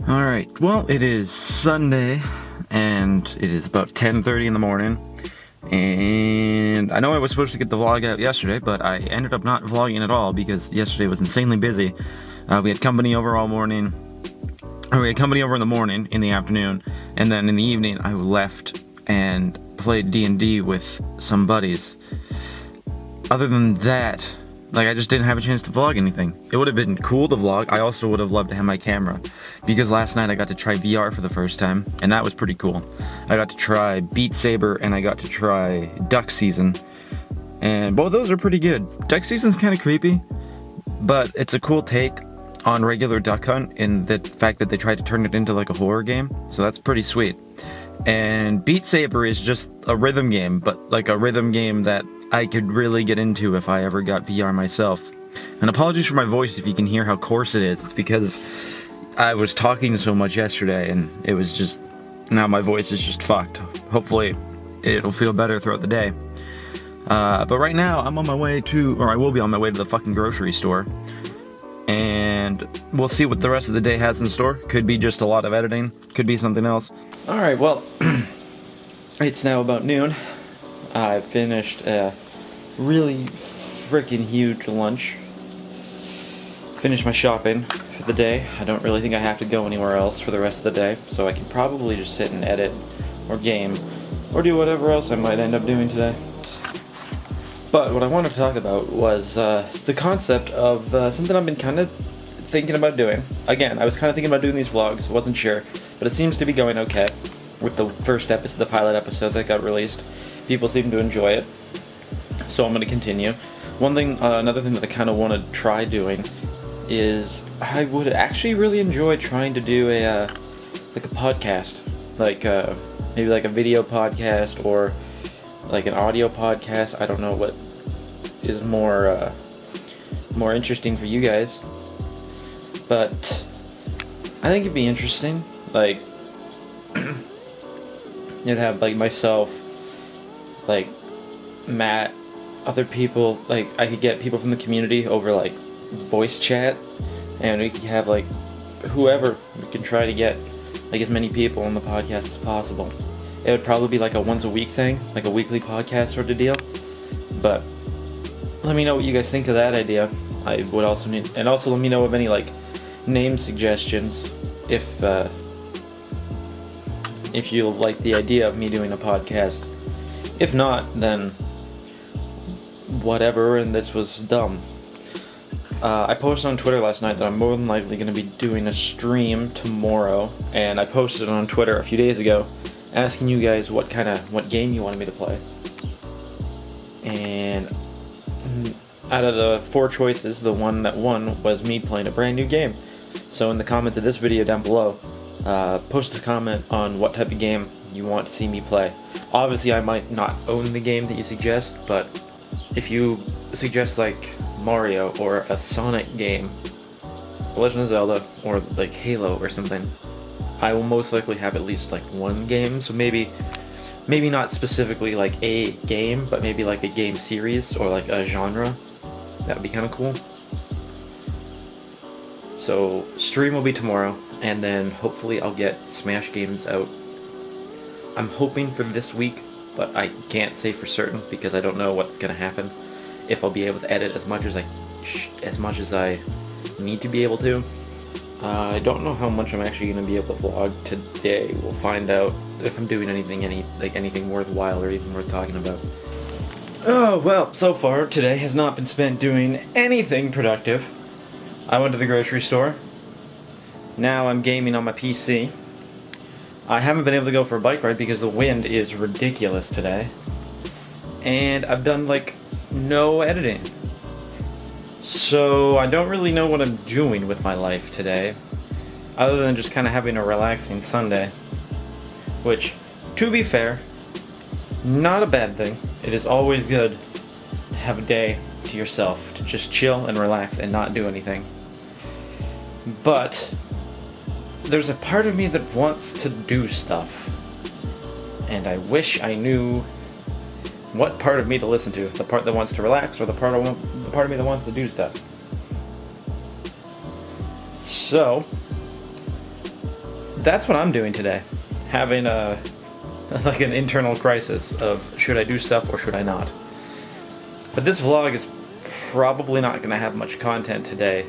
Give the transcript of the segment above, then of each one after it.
Alright, well, it is Sunday, and it is about 10:30 in the morning, and I know I was supposed to get the vlog out yesterday, but I ended up not vlogging at all because yesterday was insanely busy. We had company over all morning, or we had company over in the morning, in the afternoon, and then in the evening I left and played D&D with some buddies. Other than that, I just didn't have a chance to vlog anything. It would have been cool to vlog. I also would have loved to have my camera, because last night I got to try VR for the first time, and that was pretty cool. I got to try Beat Saber, and I got to try Duck Season, and both those are pretty good. Duck Season's kind of creepy, but it's a cool take on regular Duck Hunt in the fact that they tried to turn it into like a horror game, so that's pretty sweet. And Beat Saber is just a rhythm game, but like a rhythm game that I could really get into if I ever got VR myself. And apologies for my voice if you can hear how coarse it is. It's because I was talking so much yesterday, and it was just, now my voice is just fucked. Hopefully it'll feel better throughout the day. But right now I'm on my way to, or I will be on my way to the fucking grocery store. And we'll see what the rest of the day has in store. Could be just a lot of editing, could be something else. Alright, well, it's now about noon. I finished a really freaking huge lunch. Finished my shopping for the day. I don't really think I have to go anywhere else for the rest of the day, so I can probably just sit and edit, or game, or do whatever else I might end up doing today. But what I wanted to talk about was the concept of something I've been kind of thinking about doing. Again, I was kind of thinking about doing these vlogs, wasn't sure, but it seems to be going okay with the first episode, the pilot episode that got released. People seem to enjoy it, so I'm going to continue. Another thing that I kind of want to try doing is I would actually really enjoy trying to do a podcast, maybe like a video podcast or like an audio podcast. I don't know what is more interesting for you guys, but I think it'd be interesting. Like, you'd have like myself, like Matt, other people, like I could get people from the community over like voice chat, and we could have like whoever. We can try to get like as many people on the podcast as possible. It would probably be like a once a week thing, like a weekly podcast sort of deal. But let me know what you guys think of that idea. I would also need, and also let me know of any like name suggestions if you like the idea of me doing a podcast. If not, then whatever, and this was dumb. I posted on Twitter last night that I'm more than likely going to be doing a stream tomorrow, and I posted on Twitter a few days ago asking you guys what game you wanted me to play. And out of the 4 choices, the one that won was me playing a brand new game. So in the comments of this video down below, post a comment on what type of game you want to see me play. Obviously I might not own the game that you suggest, but if you suggest like Mario or a Sonic game, Legend of Zelda, or like Halo or something, I will most likely have at least like one game. So maybe not specifically like a game, but maybe like a game series or like a genre. That would be kind of cool. So stream will be tomorrow, and then hopefully I'll get Smash games out. I'm hoping for this week, but I can't say for certain because I don't know what's gonna happen. If I'll be able to edit as much as I need to be able to. I don't know how much I'm actually gonna be able to vlog today. We'll find out if I'm doing anything worthwhile or even worth talking about. Oh well, so far today has not been spent doing anything productive. I went to the grocery store. Now I'm gaming on my PC. I haven't been able to go for a bike ride because the wind is ridiculous today. And I've done like no editing. So I don't really know what I'm doing with my life today, other than just kind of having a relaxing Sunday. Which, to be fair, not a bad thing. It is always good to have a day to yourself, to just chill and relax and not do anything. But there's a part of me that wants to do stuff, and I wish I knew what part of me to listen to, the part that wants to relax or the part of me that wants to do stuff. So that's what I'm doing today. Having a like an internal crisis of should I do stuff or should I not. But this vlog is probably not going to have much content today.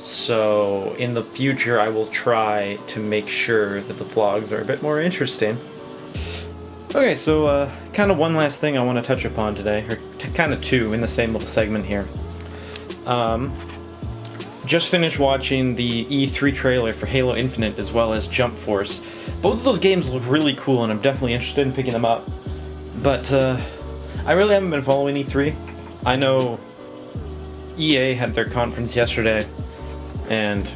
So in the future I will try to make sure that the vlogs are a bit more interesting. Okay, so kind of one last thing I want to touch upon today, or kind of two in the same little segment here. Just finished watching the E3 trailer for Halo Infinite as well as Jump Force. Both of those games look really cool and I'm definitely interested in picking them up. But I really haven't been following E3. I know EA had their conference yesterday and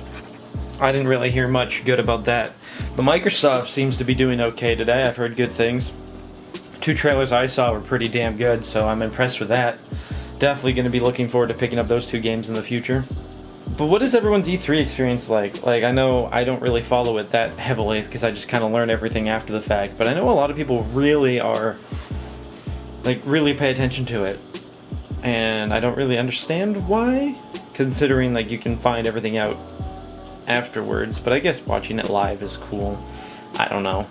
I didn't really hear much good about that. But Microsoft seems to be doing okay today. I've heard good things. 2 trailers I saw were pretty damn good, so I'm impressed with that. Definitely going to be looking forward to picking up those 2 games in the future. But what is everyone's E3 experience like? Like, I know I don't really follow it that heavily because I just kind of learn everything after the fact, but I know a lot of people really are, like, really pay attention to it. And I don't really understand why, considering, like, you can find everything out afterwards, but I guess watching it live is cool. I don't know.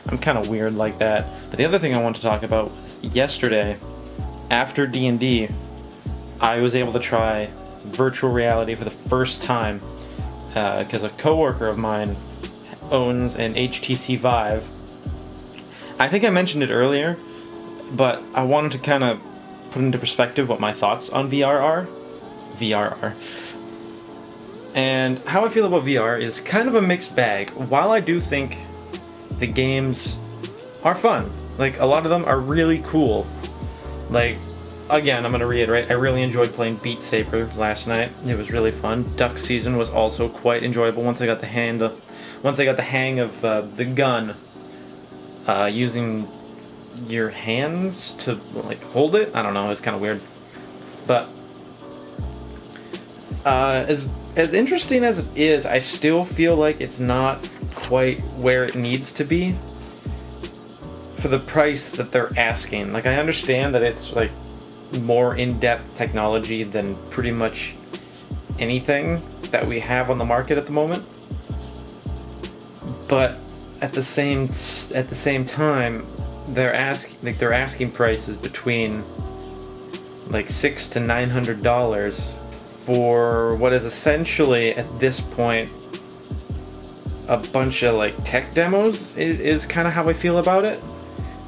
I'm kind of weird like that. But the other thing I want to talk about was yesterday, after D&D, I was able to try virtual reality for the first time because a coworker of mine owns an HTC Vive. I think I mentioned it earlier, but I wanted to kind of put into perspective what my thoughts on VR are. And how I feel about VR is kind of a mixed bag. While I do think the games are fun, like a lot of them are really cool. Like, again, I'm going to reiterate, I really enjoyed playing Beat Saber last night. It was really fun. Duck Season was also quite enjoyable once I got the hang of the gun, using your hands to like hold it. I don't know, it's kind of weird. But as interesting as it is, I still feel like it's not quite where it needs to be for the price that they're asking. Like, I understand that it's like more in-depth technology than pretty much anything that we have on the market at the moment, but at the same time they're asking prices between like $600 to $900 for what is essentially at this point a bunch of like tech demos. Is kind of how I feel about it,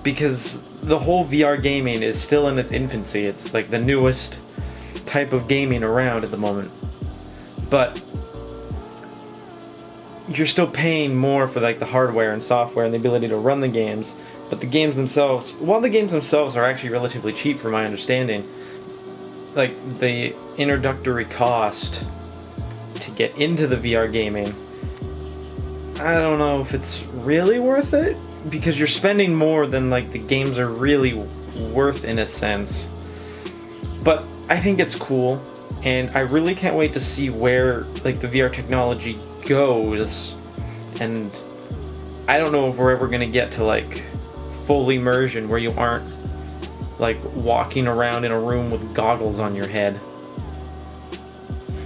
because the whole VR gaming is still in its infancy. It's like the newest type of gaming around at the moment, but you're still paying more for like the hardware and software and the ability to run the games. But the games themselves, while the games themselves are actually relatively cheap from my understanding, like the introductory cost to get into the VR gaming, I don't know if it's really worth it, because you're spending more than like the games are really worth in a sense. But I think it's cool, and I really can't wait to see where like the VR technology goes. And I don't know if we're ever gonna get to like full immersion where you aren't like walking around in a room with goggles on your head,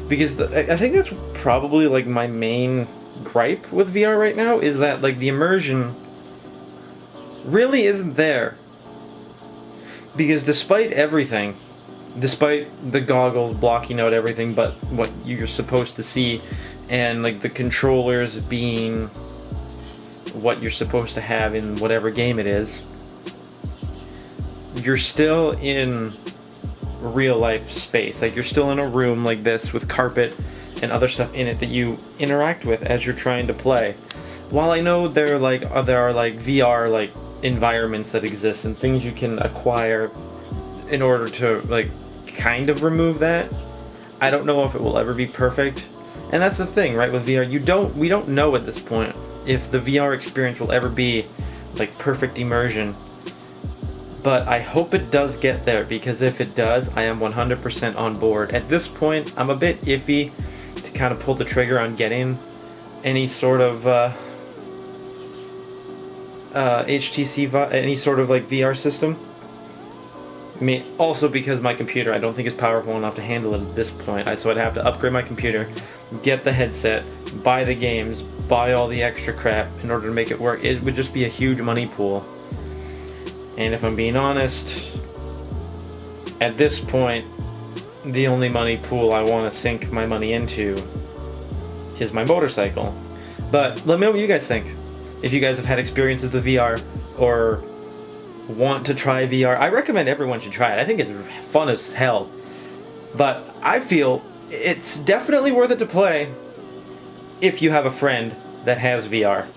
because I think that's probably like my main gripe with VR right now, is that like the immersion really isn't there. Because despite everything, despite the goggles blocking out everything but what you're supposed to see, and like the controllers being what you're supposed to have in whatever game it is, you're still in real life space. Like, you're still in a room like this with carpet and other stuff in it that you interact with as you're trying to play. While I know there are like VR like environments that exist and things you can acquire in order to like kind of remove that, I don't know if it will ever be perfect. And that's the thing, right, with VR, we don't know at this point if the VR experience will ever be like perfect immersion. But I hope it does get there, because if it does, I am 100% on board. At this point, I'm a bit iffy to kind of pull the trigger on getting any sort of HTC, any sort of like VR system, I mean, also because my computer I don't think is powerful enough to handle it at this point. So I'd have to upgrade my computer, get the headset, buy the games, buy all the extra crap in order to make it work. It would just be a huge money pool. And if I'm being honest, at this point, the only money pool I want to sink my money into is my motorcycle. But let me know what you guys think. If you guys have had experiences with VR or want to try VR, I recommend everyone should try it. I think it's fun as hell. But I feel it's definitely worth it to play if you have a friend that has VR.